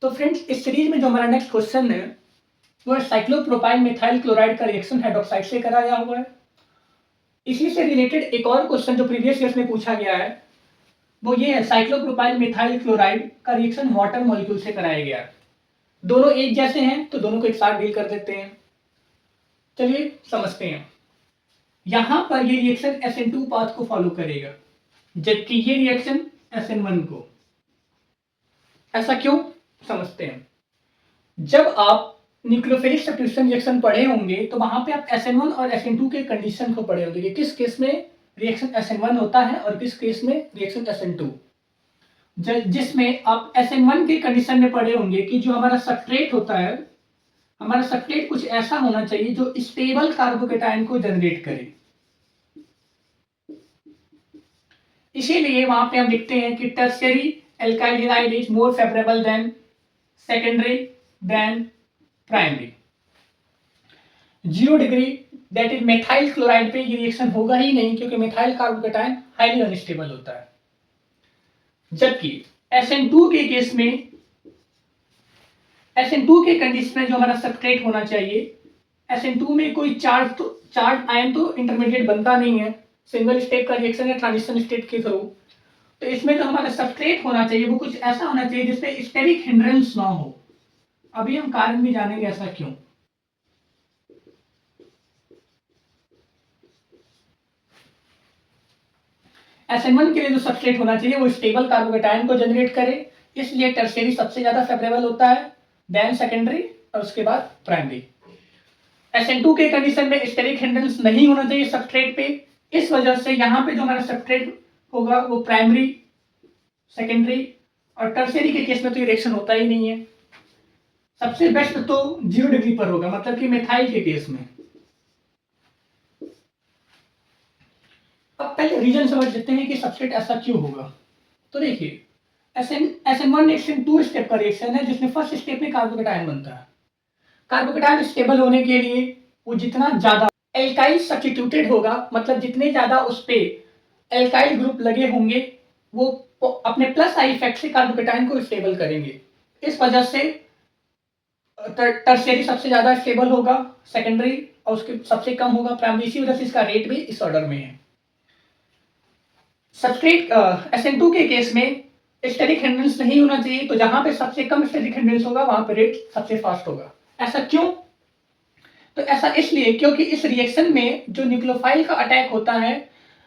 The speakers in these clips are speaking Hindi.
तो फ्रेंड्स इस सीरीज में जो हमारा नेक्स्ट क्वेश्चन है वो साइक्लोप्रोपाइल मिथाइल क्लोराइड का रिएक्शन हाइड्रोक्साइड से कराया हुआ है। इसी से रिलेटेड एक और क्वेश्चन जो प्रीवियस ईयर्स में पूछा गया है वो ये है, साइक्लोप्रोपाइल मिथाइल क्लोराइड का रिएक्शन वाटर मॉलिक्यूल से कराया गया है। दोनों एक जैसे हैं तो दोनों को एक साथ डील कर देते हैं। चलिए समझते हैं। यहां पर ये रिएक्शन SN2 पाथ को फॉलो करेगा, जबकि ये रिएक्शन SN1 को। ऐसा क्यों, समझते हैं। जब आप न्यूक्लियोफिलिक सब्स्टिट्यूशन रिएक्शन पढ़े होंगे तो वहां पे आप SN1 और SN2 के कंडीशन को पढ़े होंगे कि किस केस में रिएक्शन SN1 होता है और किस केस में रिएक्शन SN2। जिसमें आप SN1 के कंडीशन में पढ़े होंगे कि जो हमारा सबस्ट्रेट होता है, हमारा सबस्ट्रेट कुछ ऐसा होना चाहिए जो स्टेबल कार्बोकेटायन को जनरेट करे। इसीलिए वहां पे हम लिखते हैं कि tertiary alkyl halide is more favourable than secondary than primary. 0 degree that is methyl chloride पे ये रिएक्शन होगा ही नहीं, क्योंकि मेथाइल कार्बोकेटायन हाईली अनस्टेबल होता है। जबकि SN2 के केस में, SN2 के कंडीशन में जो हमारा सबस्ट्रेट होना चाहिए, SN2 में कोई चार्ज आयन तो इंटरमीडिएट बनता नहीं है, सिंगल स्टेप का रिएक्शन है ट्रांजिशन स्टेट के थ्रू। तो इसमें जो हमारा सबस्ट्रेट होना चाहिए वो कुछ ऐसा होना चाहिए जिसपे स्टेरिक हिंड्रेंस ना हो। अभी हम कारण भी जानेंगे ऐसा क्यों। SN1 के लिए जो सबस्ट्रेट होना चाहिए वो स्टेबल कार्बोकेटायन को जनरेट करे, इसलिए टर्शियरी सबसे ज्यादा फेवरेबल होता है, देन सेकेंडरी और उसके बाद प्राइमरी। SN2 के कंडीशन में स्टेरिक हिंड्रेंस नहीं होना चाहिए सबस्ट्रेट पे, इस वजह से यहाँ पे जो हमारा सबस्ट्रेट होगा वो प्राइमरी, सेकेंडरी और टर्शियरी के केस में तो ये रिएक्शन होता ही नहीं है। सबसे बेस्ट तो 0 डिग्री पर होगा, मतलब कि मिथाइल के केस में। अब पहले रीजन समझ लेते हैं कि सबस्ट्रेट ऐसा क्यों होगा। तो देखिए, SN1 SN2 स्टेप का रिएक्शन है जिसमें फर्स्ट स्टेप में कार्बोकेटायन बनता है। कार्बोकेटायन स्टेबल होने के लिए वो जितना ज्यादा एल्काइल सब्स्टिट्यूटेड होगा, मतलब जितने ज्यादा उस पे एल्काइल ग्रुप लगे होंगे, वो अपने प्लस आई इफेक्ट से कार्बोकेटायन को स्टेबल करेंगे। इस वजह से टर्शियरी सबसे ज्यादा स्टेबल होगा, सेकेंडरी और उसके सबसे कम होगा प्राइमरी। इसी वजह से इसका रेट भी इस ऑर्डर में है। सबस्ट्रेट SN2 के केस में स्टेरिक हिंड्रेंस नहीं होना चाहिए, तो जहां पे सबसे कम स्टेरिक हिंड्रेंस होगा वहां पे रेट सबसे फास्ट होगा। ऐसा क्यों? तो ऐसा इसलिए क्योंकि इस रिएक्शन में जो न्यूक्लियोफाइल का अटैक होता है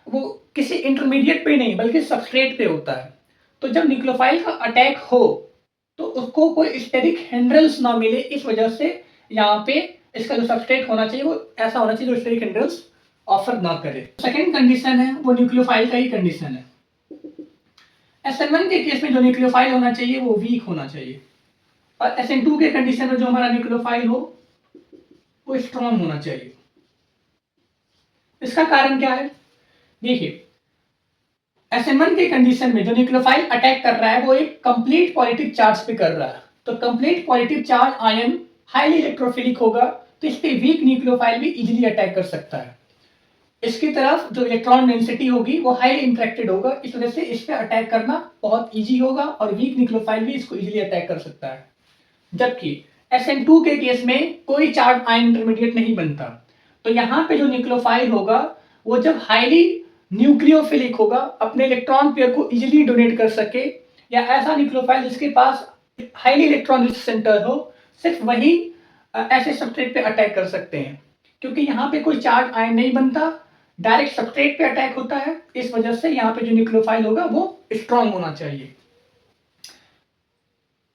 वो किसी इंटरमीडिएट पे नहीं बल्कि सबस्ट्रेट पे होता है। तो जब न्यूक्लियोफाइल का अटैक हो तो उसको कोई स्टेरिक हिंड्रेंस ना मिले, इस वजह से यहाँ पे इसका जो सबस्ट्रेट होना चाहिए वो ऐसा होना चाहिए जो स्टेरिक हिंड्रेंस ऑफर ना करे। सेकेंड कंडीशन है वो न्यूक्लियोफाइल का ही कंडीशन है। SN1 के केस में जो न्यूक्लियोफाइल होना चाहिए वो वीक होना चाहिए, और SN2 के कंडीशन में जो हमारा न्यूक्लियोफाइल हो वो स्ट्रॉन्ग होना चाहिए। इसका कारण क्या है? देखिए, SN1 के कंडीशन में जो न्यूक्लियोफाइल अटैक कर रहा है वो एक कंप्लीट पॉजिटिव चार्ज पे कर रहा है, तो complete positive charge ion highly electrophilic होगा, तो इस पे वीक न्यूक्लियोफाइल भी इजीली अटैक कर सकता है। इसकी तरफ जो इलेक्ट्रॉन डेंसिटी होगी वो हाईली इंटरेक्टेड होगा, इस वजह से इस पे अटैक करना बहुत इजी होगा और वीक न्यूक्लियोफाइल भी इसको इजीली अटैक कर सकता है। जबकि SN2 के केस में कोई चार्ज आयन इंटरमीडिएट नहीं बनता, तो यहाँ पे जो न्यूक्लियोफाइल होगा वो जब हाईली न्यूक्लियोफिलिक होगा, अपने इलेक्ट्रॉन पेयर को इजीली डोनेट कर सके, या ऐसा न्यूक्लियोफाइल जिसके पास हाईली इलेक्ट्रॉन रिच सेंटर हो, सिर्फ वही ऐसे सबस्ट्रेट पे अटैक कर सकते हैं। क्योंकि यहाँ पे कोई चार्ज आयन नहीं बनता, डायरेक्ट सबस्ट्रेट पे अटैक होता है, इस वजह से यहाँ पे जो न्यूक्लियोफाइल होगा वो स्ट्रॉन्ग होना चाहिए।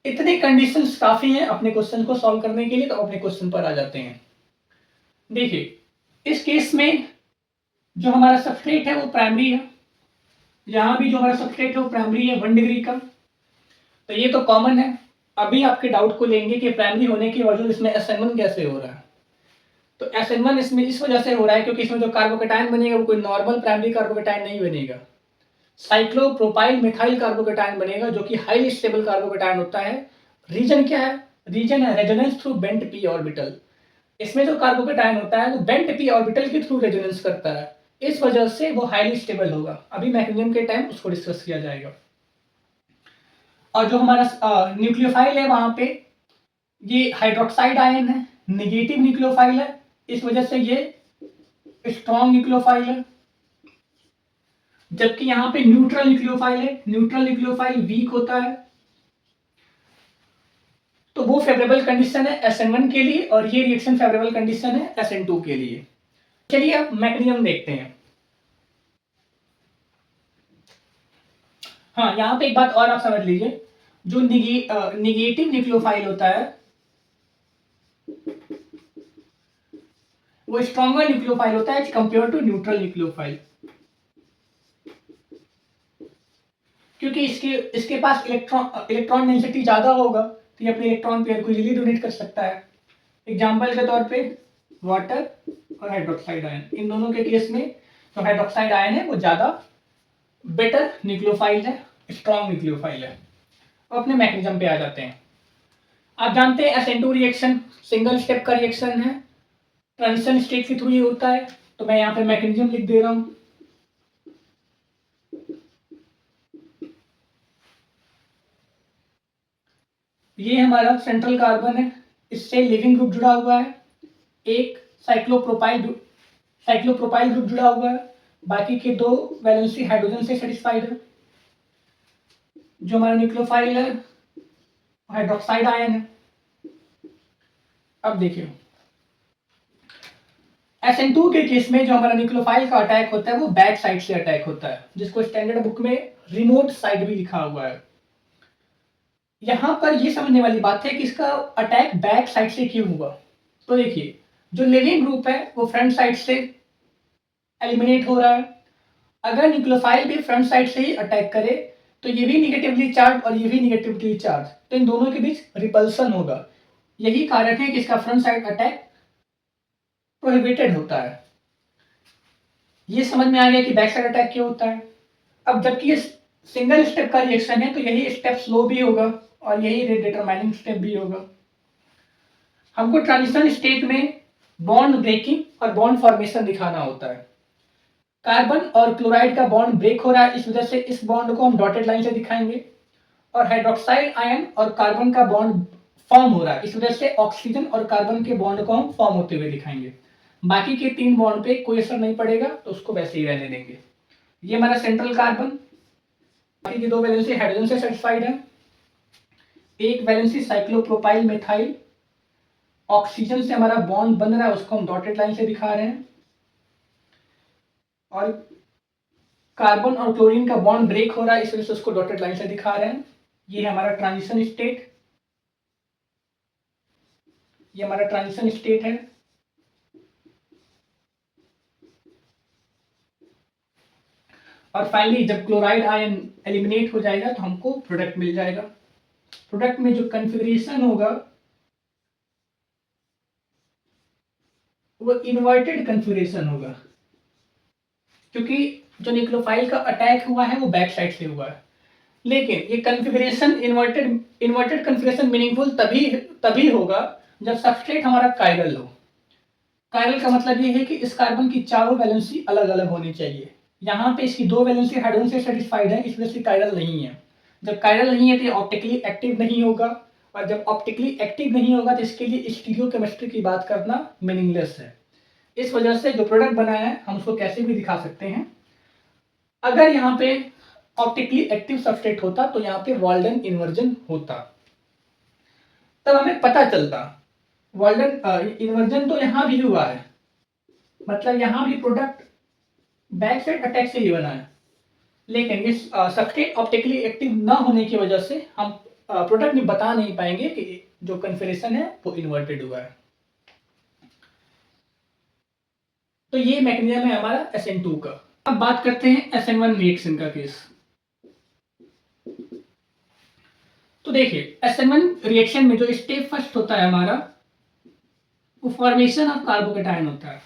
इतने कंडीशंस काफी हैं अपने क्वेश्चन को सॉल्व करने के लिए, तो अपने क्वेश्चन पर आ जाते हैं। देखिए, इस केस में जो हमारा सबस्ट्रेट है वो प्राइमरी है, यहां भी जो हमारा सबस्ट्रेट है वो प्राइमरी है 1 डिग्री का, तो ये तो कॉमन है। अभी आपके डाउट को लेंगे कि प्राइमरी होने के बावजूद इसमें SN1 कैसे हो रहा है। तो SN1 इसमें इस वजह से हो रहा है क्योंकि इसमें जो कार्बोकेटायन बनेगा वो कोई नॉर्मल प्राइमरी कार्बोकेटायन नहीं बनेगा, साइक्लोप्रोपाइल मिथाइल कार्बोकेटायन बनेगा, जो कि हाईली स्टेबल कार्बोकेटायन होता है। रीजन क्या है? रीजन है resonance through bent p orbital. इसमें जो कार्बोकेटायन होता है वो बेंट p ऑर्बिटल के थ्रू रेजोनेंस करता है, इस वजह से वो हाईली स्टेबल होगा। अभी मैकेनिज्म के टाइम उसको डिस्कस किया जाएगा। और जो हमारा न्यूक्लियोफाइल है वहां पे ये हाइड्रोक्साइड आयन है, नेगेटिव न्यूक्लियोफाइल है, इस वजह से ये स्ट्रॉन्ग न्यूक्लियोफाइल है। जबकि यहाँ पे न्यूट्रल न्यूक्लियोफाइल है, न्यूट्रल न्यूक्लियोफाइल वीक होता है। तो वो फेवरेबल कंडीशन है SN1 के लिए और ये रिएक्शन फेवरेबल कंडीशन है SN2 के लिए। चलिए अब मैकेनिज्म देखते हैं। हाँ, यहाँ पे एक बात और आप समझ लीजिए, जो निगेटिव न्यूक्लियोफाइल होता है वो स्ट्रॉन्गर न्यूक्लियोफाइल होता है as compare to neutral nucleophile, क्योंकि इसके पास इलेक्ट्रॉन डेंसिटी ज्यादा होगा तो ये अपने इलेक्ट्रॉन पेयर को इजीली डोनेट कर सकता है। एग्जाम्पल के तौर पे वाटर और हाइड्रोक्साइड आयन, इन दोनों के केस में जो हाइड्रोक्साइड आयन है वो ज्यादा बेटर न्यूक्लियोफाइल है, स्ट्रॉन्ग न्यूक्लियोफाइल है। अब अपने मैकेनिज्म पे आ जाते हैं। आप जानते हैं SN2 रिएक्शन सिंगल स्टेप का रिएक्शन है, ट्रांजिशन स्टेट के थ्रू ये होता है। तो मैं यहाँ पे मैकेनिज्म लिख दे रहा हूं। ये हमारा सेंट्रल कार्बन है, इससे लिविंग ग्रुप जुड़ा हुआ है, एक साइक्लोप्रोपाइल ग्रुप जुड़ा हुआ है, बाकी के दो वैलेंसी हाइड्रोजन से सेटिस्फाइड है। जो हमारा न्यूक्लियोफाइल है हाइड्रोक्साइड आयन है। अब देखिए SN2 के केस में जो हमारा न्यूक्लियोफाइल का अटैक होता है वो बैक साइड से अटैक होता है, जिसको स्टैंडर्ड बुक में रिमोट साइड भी लिखा हुआ है। यहां पर ये समझने वाली बात है कि इसका अटैक बैक साइड से क्यों हुआ। तो देखिए जो लिविंग ग्रुप है वो फ्रंट साइड से एलिमिनेट हो रहा है। अगर न्यूक्लियोफाइल भी फ्रंट साइड से ही अटैक करे तो ये भी निगेटिवली चार्ज और ये भी निगेटिवली चार्ज, तो इन दोनों के बीच रिपल्सन होगा। यही कारण है कि इसका फ्रंट साइड अटैक प्रोहिबिटेड होता है। ये समझ में आ गया कि बैक साइड अटैक क्यों होता है। अब जबकि ये सिंगल स्टेप का रिएक्शन है तो यही स्टेप स्लो भी होगा और यही रेट डिटरमाइनिंग स्टेप भी होगा। हमको ट्रांजिशन स्टेट में बॉन्ड ब्रेकिंग और बॉन्ड फॉर्मेशन दिखाना होता है। कार्बन और क्लोराइड का बॉन्ड ब्रेक हो रहा है, इस वजह से इस बॉन्ड को हम डॉटेड लाइन से दिखाएंगे। और हाइड्रोक्साइड आयन और कार्बन का बॉन्ड फॉर्म हो रहा है, इस वजह से ऑक्सीजन और कार्बन के बॉन्ड को हम फॉर्म होते हुए दिखाएंगे। बाकी के 3 बॉन्ड पे कोई असर नहीं पड़ेगा तो उसको वैसे ही रहने देंगे। ये हमारा सेंट्रल कार्बन, बाकी की 2 वैलेंसी हाइड्रोजन से सेटिस्फाइड है, एक वैलेंसी साइक्लोप्रोपाइल मिथाइल ऑक्सीजन से हमारा बॉन्ड बन रहा है, उसको हम डॉटेड लाइन से दिखा रहे हैं। और कार्बन और क्लोरीन का बॉन्ड ब्रेक हो रहा है, इस वजह से उसको डॉटेड लाइन से दिखा रहे हैं। ये हमारा ट्रांजिशन स्टेट, ये हमारा ट्रांजिशन स्टेट है। और फाइनली जब क्लोराइड आयन एलिमिनेट हो जाएगा तो हमको प्रोडक्ट मिल जाएगा। प्रोडक्ट में जो कन्फिग्रेशन होगा वो इन्वर्टेड कन्फिग्रेशन होगा, क्योंकि जो न्यूक्लियोफाइल का अटैक हुआ है वो बैक साइड से हुआ है। लेकिन ये कन्फिग्रेशन इन्वर्टेड कन्फिग्रेशन मीनिंगफुल तभी होगा जब सबस्ट्रेट हमारा कायरल हो। कायरल का मतलब ये है कि इस कार्बन की चारों वैलेंसी अलग अलग होनी चाहिए। यहाँ पे इसकी 2 वैलेंसी हाइड्रोजन से सेटिस्फाइड है, इस वजह से कायरल नहीं है। जब कायरल नहीं है तो ये ऑप्टिकली एक्टिव नहीं होगा, और जब ऑप्टिकली एक्टिव नहीं होगा तो इसके लिए स्टीरियोकेमिस्ट्री की बात करना मीनिंगलेस है। इस वजह से जो प्रोडक्ट बना है हम उसको कैसे भी दिखा सकते हैं। अगर यहाँ पे ऑप्टिकली एक्टिव सबस्ट्रेट होता तो यहाँ पे वाल्डन इन्वर्जन होता, तब हमें पता चलता। वाल्डन इन्वर्जन तो यहाँ भी हुआ है, मतलब यहाँ भी प्रोडक्ट बैक साइड अटैक से ही बना है, लेकिन इस सबस्ट्रेट ऑप्टिकली एक्टिव ना होने की वजह से हम प्रोडक्ट में बता नहीं पाएंगे कि जो कन्फिग्रेशन है वो इन्वर्टेड हुआ है। तो ये मैकेनिज्म है हमारा SN2 का। अब बात करते हैं SN1 रिएक्शन का केस। तो देखिए SN1 रिएक्शन में जो स्टेप फर्स्ट होता है हमारा वो फॉर्मेशन ऑफ कार्बोकेटायन होता है।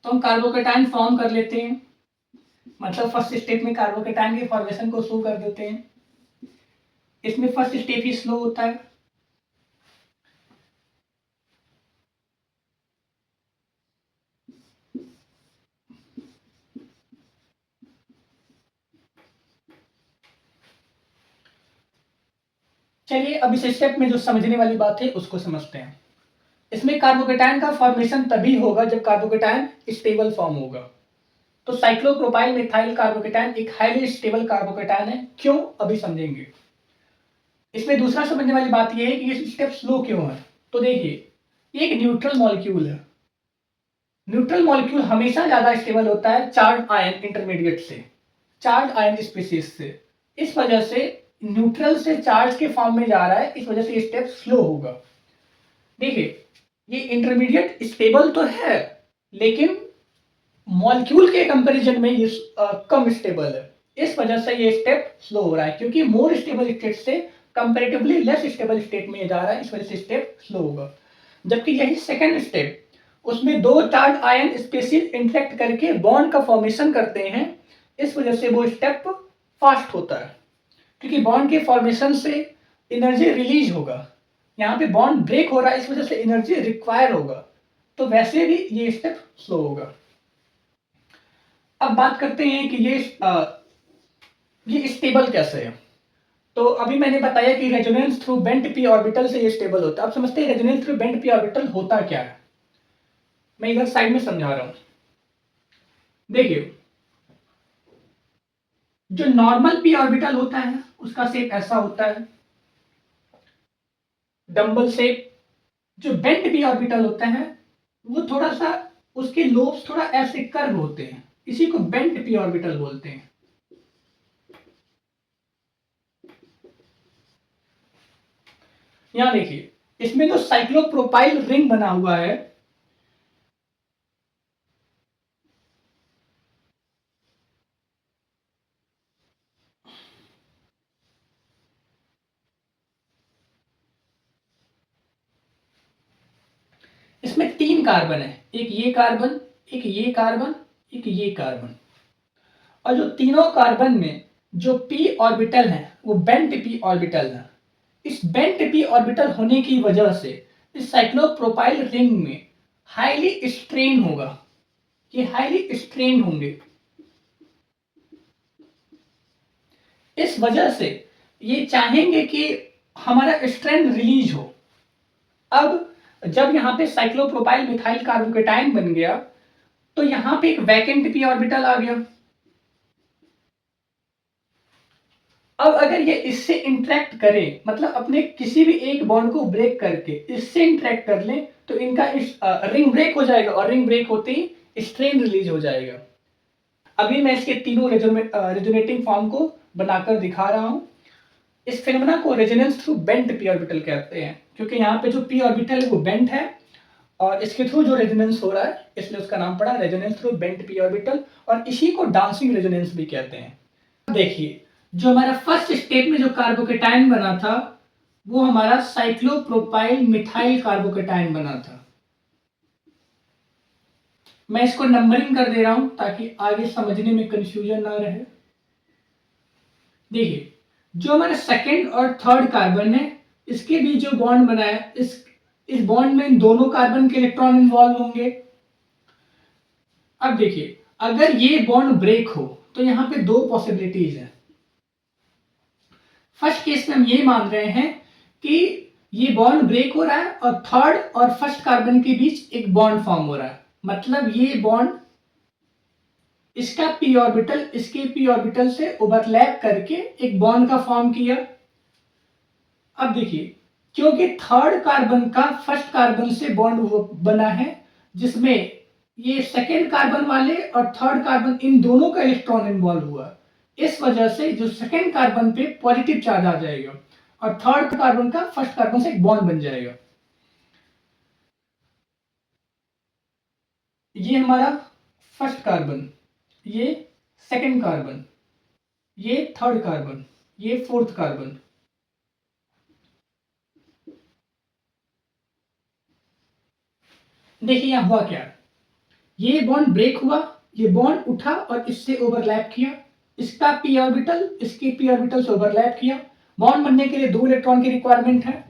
तो हम कार्बोकेटायन फॉर्म कर लेते हैं, मतलब फर्स्ट स्टेप में कार्बोकेटायन के फॉर्मेशन को शो कर देते हैं। इसमें फर्स्ट स्टेप ही स्लो होता है। चलिए अब इस स्टेप में जो समझने वाली बात है उसको समझते हैं। इसमें कार्बोकेटायन का फॉर्मेशन तभी होगा जब कार्बोकेटायन स्टेबल फॉर्म होगा। तो साइक्लोप्रोपाइल मिथाइल कार्बोकेटायन एक हाईली स्टेबल कार्बोकेटायन है। क्यों, अभी समझेंगे। इसमें दूसरा समझने वाली बात यह है कि ये स्टेप स्लो क्यों है। तो देखिए, ये एक न्यूट्रल मॉलिक्यूल है। न्यूट्रल मॉलिक्यूल हमेशा ज्यादा स्टेबल होता है चार्ज आयन इंटरमीडिएट से, चार्ज आयन स्पीशीज से। इस वजह से न्यूट्रल से चार्ज के फॉर्म में जा रहा है, इस वजह से ये स्टेप स्लो होगा। देखिए, ये इंटरमीडिएट स्टेबल तो है, लेकिन मॉलिक्यूल के कंपैरिजन में ये कम स्टेबल है। इस वजह से ये स्टेप स्लो हो रहा है, क्योंकि मोर स्टेबल स्टेट से कंपैरेटिवली लेस स्टेबल स्टेट में जा रहा है, इस वजह से स्टेप स्लो होगा। जबकि यही सेकंड स्टेप, उसमें दो चार्ज आयन स्पेसीज इंटरेक्ट करके बॉन्ड का फॉर्मेशन करते हैं, इस वजह से वो स्टेप फास्ट होता है, क्योंकि बॉन्ड के फॉर्मेशन से एनर्जी रिलीज होगा। यहाँ पे बॉन्ड ब्रेक हो रहा है, इस वजह से एनर्जी रिक्वायर होगा, तो वैसे भी ये स्टेप स्लो होगा। अब बात करते हैं कि ये स्टेबल कैसे है। तो अभी मैंने बताया कि resonance through bent P orbital से ये स्टेबल होता है। अब समझते हैं resonance through bent P orbital होता क्या है। मैं इधर साइड में समझा रहा हूं। देखिए, जो नॉर्मल पी ऑर्बिटल होता है उसका शेप ऐसा होता है, डंबल शेप। जो बेंट पी ऑर्बिटल होता है वो थोड़ा सा, उसके लोब्स थोड़ा ऐसे कर्व होते हैं, इसी को बेंट पी ऑर्बिटल बोलते हैं। यहां देखिए, इसमें जो साइक्लोप्रोपाइल रिंग बना हुआ है, इसमें 3 कार्बन है, एक ये कार्बन, एक ये कार्बन, एक ये कार्बन। और जो तीनों कार्बन में जो p ऑर्बिटल है वो बेंट p ऑर्बिटल है। इस बेंट p ऑर्बिटल होने की वजह से इस साइक्लोप्रोपाइल रिंग में हाईली स्ट्रेन होगा, ये हाईली स्ट्रेन होंगे। इस वजह से ये चाहेंगे कि हमारा स्ट्रेन रिलीज हो। अब जब यहाँ पे साइक्लोप्रोपाइल मिथाइल कार्बोकेटाइन बन गया, तो यहाँ पे एक वैकेंट p ऑर्बिटल आ गया। अब अगर ये इससे इंटरेक्ट करे, मतलब अपने किसी भी एक बॉन्ड को ब्रेक करके इससे इंटरेक्ट कर ले, तो इनका इस रिंग ब्रेक हो जाएगा, और रिंग ब्रेक होते ही स्ट्रेन रिलीज हो जाएगा। अभी मैं इसके तीनों रेजोनेटिंग फॉर्म को बनाकर दिखा रहा हूं। इस फिनोमेना को resonance through bent p orbital कहते हैं, क्योंकि यहाँ पे जो p ऑर्बिटल है वो बेंट है, और इसके थ्रू जो रेजोनेंस हो रहा है इसलिए उसका नाम पड़ा resonance through bent p orbital, और इसी को डांसिंग रेजोनेंस भी कहते हैं। देखिए, जो हमारा फर्स्ट स्टेप में जो कार्बोकेटाइन बना था वो हमारा साइक्लोप्रोपाइल मिथाइल कार्बोकेटाइन बना था। मैं इसको नंबरिंग कर दे रहा हूं ताकि आगे समझने में कंफ्यूजन ना रहे। देखिए, जो हमारा सेकंड और थर्ड कार्बन है इसके बीच जो बॉन्ड बना है, इस बॉन्ड में इन दोनों कार्बन के इलेक्ट्रॉन इन्वॉल्व होंगे। अब देखिए, अगर ये बॉन्ड ब्रेक हो तो यहाँ पे दो पॉसिबिलिटीज है। फर्स्ट केस में हम ये मान रहे हैं कि ये बॉन्ड ब्रेक हो रहा है और थर्ड और फर्स्ट कार्बन के बीच एक बॉन्ड फॉर्म हो रहा है, मतलब ये बॉन्ड इसका p ऑर्बिटल इसके p ऑर्बिटल से ओवरलैप करके एक बॉन्ड का फॉर्म किया। अब देखिए, क्योंकि थर्ड कार्बन का फर्स्ट कार्बन से बॉन्ड बना है, जिसमें ये सेकेंड कार्बन वाले और थर्ड कार्बन इन दोनों का इलेक्ट्रॉन इन्वॉल्व हुआ, इस वजह से जो सेकेंड कार्बन पे पॉजिटिव चार्ज आ जाएगा और थर्ड कार्बन का फर्स्ट कार्बन से एक बॉन्ड बन जाएगा। ये हमारा फर्स्ट कार्बन, ये सेकेंड कार्बन, ये थर्ड कार्बन, ये फोर्थ कार्बन। देखिए यहां हुआ क्या, ये बॉन्ड ब्रेक हुआ, ये बॉन्ड उठा और इससे ओवरलैप किया, इसका p ऑर्बिटल इसके p ऑर्बिटल से ओवरलैप किया। बॉन्ड बनने के लिए 2 इलेक्ट्रॉन की रिक्वायरमेंट है।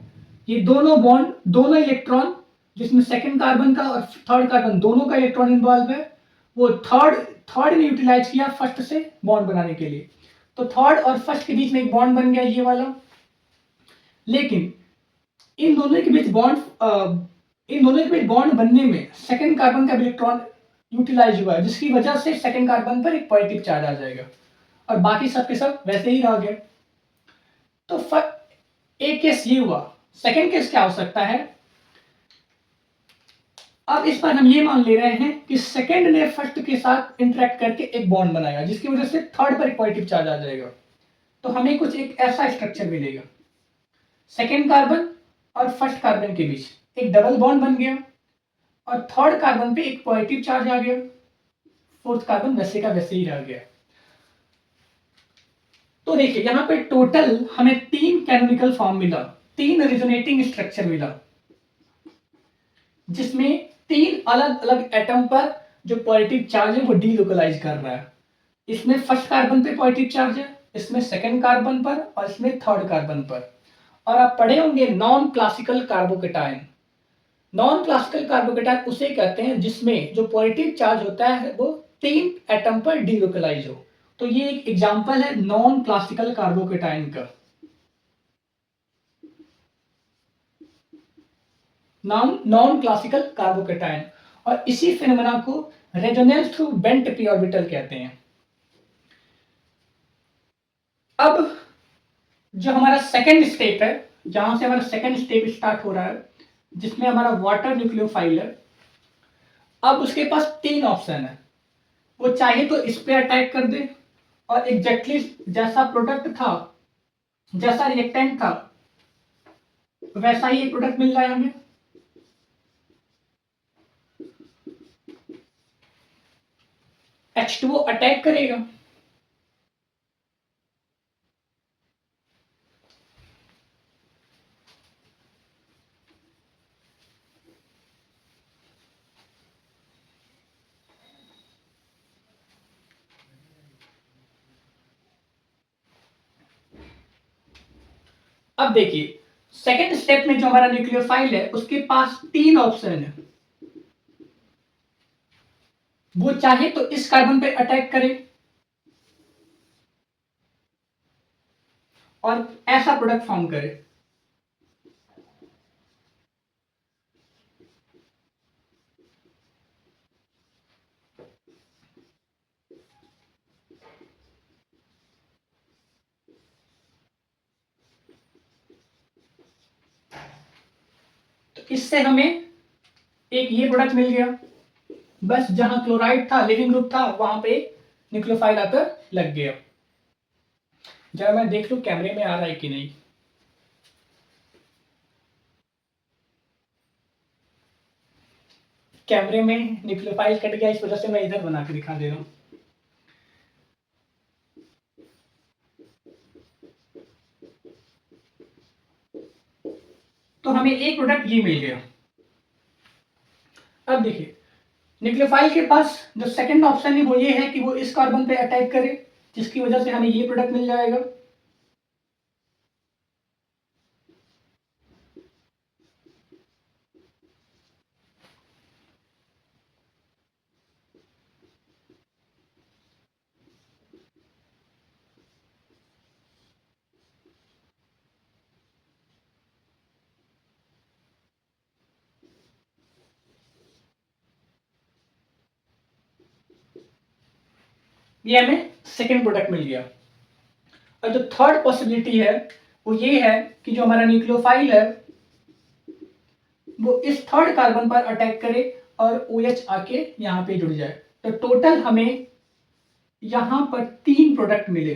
ये दोनों बॉन्ड, दोनों इलेक्ट्रॉन जिसमें सेकंड कार्बन का और थर्ड कार्बन दोनों का इलेक्ट्रॉन इन्वॉल्व है, वो थर्ड ने यूटिलाइज किया फर्स्ट से बॉन्ड बनाने के लिए। तो थर्ड और फर्स्ट के बीच में एक बॉन्ड बन गया ये वाला। लेकिन इन दोनों के बीच बॉन्ड बनने में सेकंड कार्बन का इलेक्ट्रॉन यूटिलाइज हुआ है, जिसकी वजह से सेकंड कार्बन पर एक पॉजिटिव चार्ज आ जाएगा और बाकी सब के सब वैसे ही रह गए। तो एक केस ये हुआ। सेकंड केस क्या हो सकता है? अब इस पर हम ये मान ले रहे हैं कि सेकंड ने फर्स्ट के साथ इंटरेक्ट करके एक बॉन्ड बनाया, जिसकी वजह से थर्ड पर एक पॉजिटिव चार्ज आ जाएगा। तो हमें कुछ एक ऐसा स्ट्रक्चर मिलेगा, सेकंड कार्बन और फर्स्ट कार्बन के बीच एक डबल बॉन्ड बन गया और थर्ड कार्बन पे एक पॉजिटिव चार्ज आ गया, फोर्थ कार्बन वैसे का वैसे ही रह गया। तो देखिए यहाँ पे टोटल हमें 3 कैनोनिकल फॉर्म मिला, 3 रिजोनेटिंग स्ट्रक्चर मिला, जिसमें 3 अलग अलग एटम पर जो पॉजिटिव चार्ज है वो डीलोकलाइज कर रहा है। इसमें फर्स्ट कार्बन पे पॉजिटिव चार्ज है, इसमें सेकंड कार्बन पर और इसमें थर्ड कार्बन पर। और आप पढ़े होंगे non classical carbocation. Non classical carbocation उसे कहते हैं जिसमें जो पॉजिटिव चार्ज होता है वो 3 एटम पर डीलोकलाइज हो। तो ये एक एग्जांपल है नॉन क्लासिकल कार्बोकेटायन का। Non classical carbocation. और इसी फिनोमेना को resonance through bent P orbital कहते हैं। अब जो हमारा सेकंड स्टेप है, जहां से हमारा सेकंड स्टेप स्टार्ट हो रहा है, जिसमें हमारा वाटर न्यूक्लियोफाइल है, अब उसके पास 3 ऑप्शन है। वो चाहे तो इस पे अटैक कर दे और एग्जैक्टली जैसा प्रोडक्ट था, जैसा रिएक्टेंट था, वैसा ही एक प्रोडक्ट मिल रहा है हमें। H2O अटैक करेगा, अब देखिए सेकेंड स्टेप में जो हमारा न्यूक्लियोफाइल है उसके पास 3 ऑप्शन है। वो चाहे तो इस कार्बन पे अटैक करे और ऐसा प्रोडक्ट फॉर्म करे, तो इससे हमें एक ये प्रोडक्ट मिल गया। बस जहां क्लोराइड था, लिविंग ग्रुप था, वहां पे न्यूक्लियोफाइल आकर लग गया। जरा मैं देख लूं कैमरे में आ रहा है कि नहीं। कैमरे में न्यूक्लियोफाइल कट गया, इस वजह से मैं इधर बना के दिखा दे रहा हूं। तो हमें एक प्रोडक्ट ये मिल गया। अब देखिए न्यूक्लियोफाइल के पास जो सेकंड ऑप्शन है वो ये है कि वो इस कार्बन पे अटैक करे, जिसकी वजह से हमें ये प्रोडक्ट मिल जाएगा। ये हमें सेकंड प्रोडक्ट मिल गया। और जो थर्ड पॉसिबिलिटी है वो ये है कि जो हमारा न्यूक्लियोफाइल है वो इस थर्ड कार्बन पर अटैक करे और OH आके यहाँ पे जुड़ जाए। तो टोटल हमें यहां पर 3 प्रोडक्ट मिले।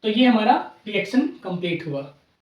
तो ये हमारा रिएक्शन कंप्लीट हुआ।